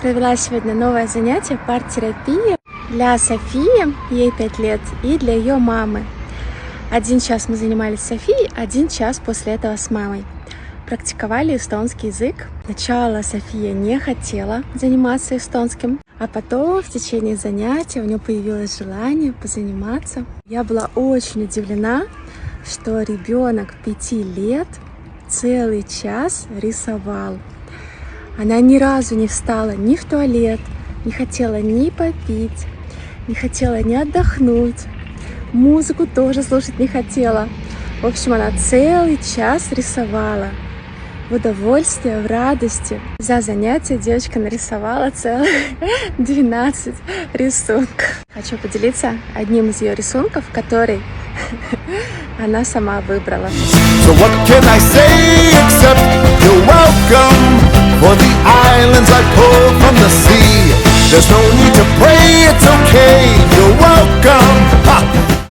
провела сегодня новое занятие парт-терапии для Софии, ей 5 лет, и для ее мамы. 1 час мы занимались с Софией, 1 час после этого с мамой. Практиковали эстонский язык. Сначала София не хотела заниматься эстонским, а потом в течение занятия у нее появилось желание позаниматься. Я была очень удивлена, что ребенок 5 лет целый час рисовал. Она ни разу не встала ни в туалет, не хотела ни попить, не хотела ни отдохнуть. Музыку тоже слушать не хотела. В общем, она целый час рисовала. В удовольствии, в радости. За занятие девочка нарисовала целых 12 рисунков. Хочу поделиться одним из ее рисунков, который она сама выбрала. So what can I say except you're welcome for the islands I pulled from the sea.